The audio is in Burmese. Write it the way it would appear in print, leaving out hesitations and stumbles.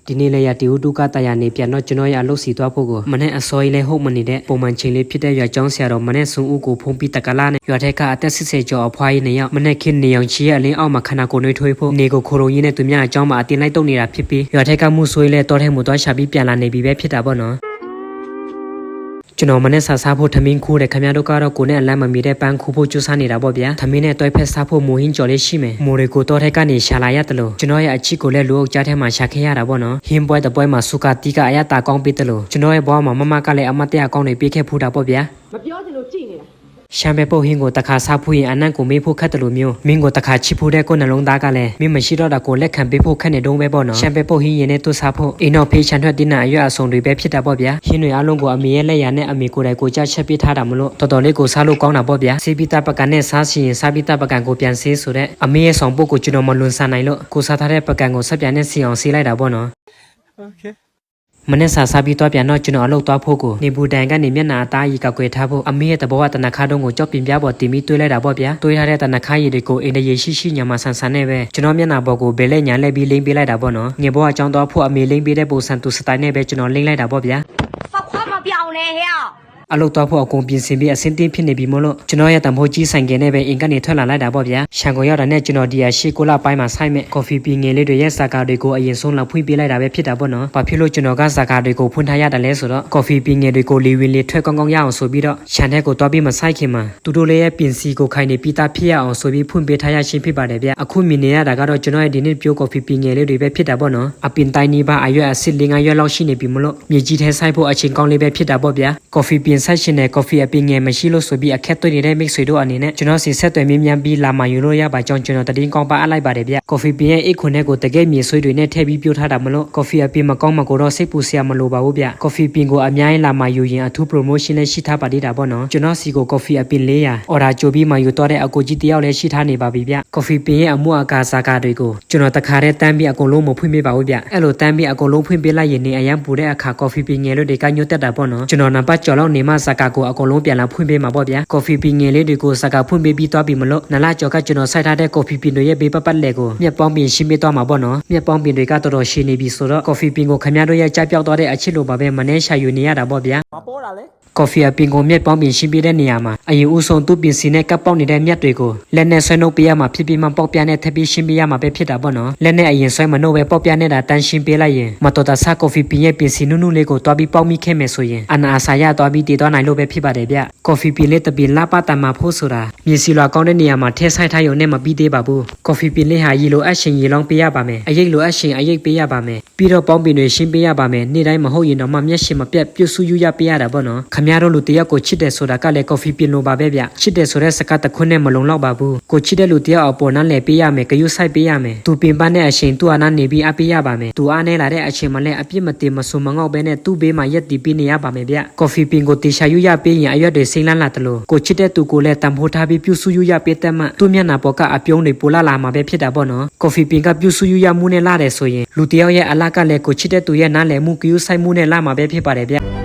ဒီနေ့လေရတီဦးဒုကတရနေပြန်တော့ကျွန်တော်ရအလုပ်စီသွားဖို့ကိုမနဲ့အစောကြီးလဲဟုတ်မနေတဲ့ပုံမှန်ချင်းလေးဖြစ်တဲ့ရွာကျောင်းဆရာတော်မနဲ့စုံဦးကိုဖုံးပြီးတကလာနဲ့ရွာထက်ကအသက်80ကျော်အဖွားကြီးနေရောက်မနဲ့ခင်းနေအောင်ချီရအလင်းအောက်မှာခန္ဓာကိုယ်နှွေးထွေးဖို့နေကိုခိုးရုံကြီးနဲ့သူများအကြောင်းမှာအတင်းလိုက်တုံနေတာဖြစ်ပြီးရွာထက်ကမှုဆွေးလဲတော်ထဲမှုသွားရှာပြီးပြန်လာနေပြီပဲဖြစ်တာပေါ့နော်ကျွန်တော်မနဲ့ဆာစားဖို့ထမင်းခူးတဲ့ခမရတို့ကတော့ကိုနဲ့အလန့်မမီတဲ့ပန်းခူးဖို့ကြိုးစားနေတာပေါ့ဗျာထမင်းနဲ့တွဲဖက်စားဖို့မိုးဟင်းကြော်လေးရှိမယ်မိုးတွေကိုတော့ထက်ကနေရှာလာရတယ်လို့ကျွန်တော်ရဲ့အချစ်ကိုလည်းလူအုပ်ကြားထဲမှာရှာခဲ့ရတာပေါ့နော်ဟင်းပွဲတပွဲမှာစုကတီးကအရတာကောင်းပေးတယ်လို့ကျွန်တော်ရဲ့ဘဝမှာမမကလည်းအမတ်တရားကောင်းတွေပေးခဲ့ဖူးတာပေါ့ဗျာမပြောချင်လို့ကြည့်နေတာရှမ်းပဲပုတ်ဟင်းကိုတခါစားဖို့ရင်အနံ့ကိုမေးဖို့ခက်တယ်လို့မျိုးမင်းကိုတခါချစ်ဖို့တဲ့ကိုနှလုံးသားကလည်းမင်းမရှိတော့တာကိုလက်ခံပေးဖို့ခက်နေတော့ပဲပေါ့နော်ရှမ်းပဲပုတ်ဟင်းရင်နဲ့သူ့စားဖို့အိမ်တော်ဖေးချန်ထွက်တင်းနာအရွက်အစုံတွေပဲဖြစ်တာပေါ့ဗျာဟင်းတွေအလုံးကိုအမေရဲ့လက်ရနဲ့အမေကိုယ်တိုင်ကိုကြချက်ပေးထားတာမလို့တော်တော်လေးကိုစားလို့ကောင်းတာပေါ့ဗျာစေးပိတာပကံနဲ့စားစီရင်စားပိတာပကံကိုပြန်ဆေးဆိုတဲ့အမေရဲ့ဆောင်ပုတ်ကိုကျွန်တော်မလွန်ဆန်နိုင်လို့ကိုစားထားတဲ့ပကံကိုဆက်ပြန်နဲ့စီအောင်ဆေးလိုက်တာပေါ့နော်မနေ့စာစားပြီးတော့ပြန်တော့ကျွန်တော်အလုပ်သွားဖို့ကိုနေဘူးတန်ကနေမျက်နှာအသားရီကောက်ွယ်ထားဖို့အမေရဲ့တဘောကတနခါတုံးကိုကြောက်ပြင်းပြပေါ်တင်ပြီးတွေးလိုက်တာပေါ့ဗျာတွေးထားတဲ့တနခါရီတွေကိုအိန္ဒိယရှိညမှာဆန်ဆန်နဲ့ပဲကျွန်တော်မျက်နှာပေါ်ကိုဘယ်လဲညာလဲပြီးလိမ့်ပေးလိုက်တာပေါ့နော်ငယ်ဘောအကြောင်းတော့ဖို့အမေလိမ့်ပေးတဲ့ပုံစံသူစတိုင်နဲ့ပဲကျွန်တော်လိမ့်လိုက်တာပေါ့ဗျာဖောက်ခွားမပြောင်းနဲ့ဟဲ့အလုပ်တော့ဖို့အကုန်ပြင်ဆင်ပြီးအစင်းတင်းဖြစ်နေပြီမို့လို့ကျွန်တော်ရဲ့တံဖိုးကြီးဆိုင်ကနဲ့ပဲအင်ကနေထွက်လာလိုက်တာပေါ့ဗျာရှန်ကုန်ရောက်တာနဲ့ကျွန်တော်ဒီရရှေ့ကိုလာပိုင်းမှာဆိုင်မဲ့ကော်ဖီပီငယ်လေးတွေရဲ့စာကာတွေကိုအရင်ဆုံးလောက်ဖွင့်ပေးလိုက်တာပဲဖြစ်တာပေါ့နော်ဘာဖြစ်လို့ကျွန်တော်ကစာကာတွေကိုဖွင့်ထားရတယ်လဲဆိုတော့ကော်ဖီပီငယ်တွေကိုလီဝင်လေးထွက်ကောင်းကောင်းရအောင်ဆိုပြီးတော့ရှန်တဲ့ကိုတွားပြီးမဆိုင်ခင်မှာသူတို့လေးရဲ့ပြင်စီကိုခိုင်နေပြီးသားဖြစ်ရအောင်ဆိုပြီးဖွင့်ပေးထားရရှင်းဖြစ်ပါတယ်ဗျအခုမြင်နေရတာကတော့ကျွန်တော်ရဲ့ဒီနေ့ပြိုးကော်ဖီပီငယ်လေးတွေပဲဖြစ်တာပေါ့နော်အပင်တိုင်းနီးပါအရွက်အစစ်လေးငါရွက်လောက်ရှိနေပြီမို့လို့မြေကြီးထဲဆိုင်ဖို့အချိန်ကောင်းလေးပဲဖြစ်တာပေါ့ဗျာကော်ဖီပင်ဆိုင်ရှင်တဲ့ကော်ဖီအပင်ငယ်မရှိလို့ဆိုပြီးအခက်တွေ့နေတဲ့မိတ်ဆွေတို့အနေနဲ့ကျွန်တော်စီဆက်သွယ်မြင်းမြန်ပြီးလာမှယူလို့ရပါကြောင်းကျွန်တော်တည်င်းကောင်းပါအပ်လိုက်ပါတယ်ဗျကော်ဖီပင်ရဲ့အိတ်ခွန်ထဲကိုတကယ်မြေဆွေးတွေနဲ့ထည့်ပြီးပြိုးထားတာမလို့ကော်ဖီအပင်မကောင်းမှကိုတော့စိတ်ပူစရာမလိုပါဘူးဗျကော်ဖီပင်ကိုအများကြီးလာမှယူရင်အထူး promotion လည်းရှိထားပါသေးတာပေါ့နော်ကျွန်တော်စီကိုကော်ဖီအပင်400အော်ဒါကြိုပြီးမှယူတော့တဲ့အကိုကြီးတယောက်လည်းရှိထားနေပါပြီဗျကော်ဖီပင်ရဲ့အမှုအကာစာကာတွေကိုကျွန်တော်တခါတည်းတန်းပြီးအကုန်လုံးမဖွင့်ပေးပါဘူးဗျအဲ့လိုတန်းပြီးအကုန်လုံးဖွင့်ပေးလိုက်ရင်နေအရန်ပူတဲ့အခါကော်ဖီပင်ငယ်လို့တွေကညှို့တက်တာပေါ့နော်ကျွန်တော်နံပါတ်ကျော်လောက်နေမှစာကာကိုအကုန်လုံးပြန်လာဖွင့်ပေးမှာပေါ့ဗျကော်ဖီပင်ငယ်လေးတွေကိုစကားဖွင့်ပေးပြီးသွားပြီမလို့နလာကျော်ကကျွန်တော်စိုက်ထားတဲ့ကော်ဖီပင်တွေရဲ့ဘေးပတ်လက်ကိုမြက်ပေါင်းပင်ရှင်းပေးသွားမှာပေါ့နော်မြက်ပေါင်းပင်တွေကတော်တော်ရှင်းနေပြီဆိုတော့ကော်ဖီပင်ကိုခင်ဗျားတို့ရဲ့ကြားပြောက်သွားတဲ့အချစ်လိုပါပဲမနှဲရှာယူနေရတာပေါ့ဗျာမပေါ်တာလေကော်ဖီအပင်ကိုမြက်ပေါင်းပင်ရှင်းပေးတဲ့နေရာမှာအရင်ဦးဆုံးသူ့ပင်စီနဲ့ကပ်ပေါက်နေတဲ့မြက်တွေကိုလက်နဲ့ဆွဲနှုတ်ပေးရမှာဖြစ်ပြီးမှပေါက်ပြားနဲ့ထပ်ပြီးရှင်းပေးရမှာပဲဖြစ်တာပေါ့နော်လက်နဲ့အရင်ဆွဲမနှုတ်ပဲပေါက်ပြားနဲ့တာတန်းရှင်းပေးလိုက်ရင်မတော်တဆကော်ဖီပင်ရဲ့ပင်စီနုနုလေးကိုတွားပြီးပေါက်မိခဲ့မယ်ဆိုရင်အနာအဆာရတွားပြီးတည်သွားနိုင်လို့ပဲဖြစ်ပါတယ်ဗျကော်ဖီပင်လေးတပင်လာပါတမှာဖို့ဆိုတာမြေစီလွာကောင်းတဲ့နေရာမှာထဲဆိုင်ထားရုံနဲ့မပြီးသေးပါဘူးကော်ဖီပင်လေးဟာရေလိုအပ်ရှင်ရေလောင်းပေးရပါမယ်အရိပ်လိုအပ်ရှင်အရိပ်ပေးရပါမယ်ပြီးတော့ပေါင်းပင်တွေရှင်းပေးရပါမယ်နေ့တိုင်းမဟုတ်ရင်တော့မှမျက်ရှင်မပြတ်ပြုတ်ဆူယူရပေးရတာပေါ့နော်ခမရတို့လူတယောက်ကိုချစ်တယ်ဆိုတာကလည်းကော်ဖီပင်လိုပါပဲဗျချစ်တယ်ဆိုတဲ့စကားတခွန်းနဲ့မလုံလောက်ပါဘူးကိုချစ်တဲ့လူတယောက်အပေါ်นั้นလဲပေးရမယ်ဂယုဆိုင်ပေးရမယ်သူပင်ပန်းတဲ့အချိန်သူ့အနားနေပြီးအပေးရပါမယ်သူအားနေလာတဲ့အချိန်မှလည်းအပြစ်မတင်မဆူမငေါ့ပဲနဲ့သူ့ဘေးမှာရက်တီးပေးနေရပါမယ်ဗျကော်ဖီပင်ကိုတေချာယူရပေးရင်အရွက်တွေစိမ့်လန်းလာတယ်လို့ကိုချစ်တဲ့သူကိုလည်းတံဖိုးထားပြီးပြုစုယူရပေးတဲ့မှသူ့မျက်နှာပေါ်ကအပြုံးတွေပိုလာမှာပဲဖြစ်တာပေါ့နော်ကော်ဖီပင်ကပြုစုယူရမှုနဲ့လာတယ်ဆိုရင်လူတယောက်ရဲ့အလားကလည်းကိုချစ်တဲ့သူရဲ့နားလည်မှုဂယုဆိုင်မှုနဲ့လာမှာပဲဖြစ်ပါတယ်ဗျ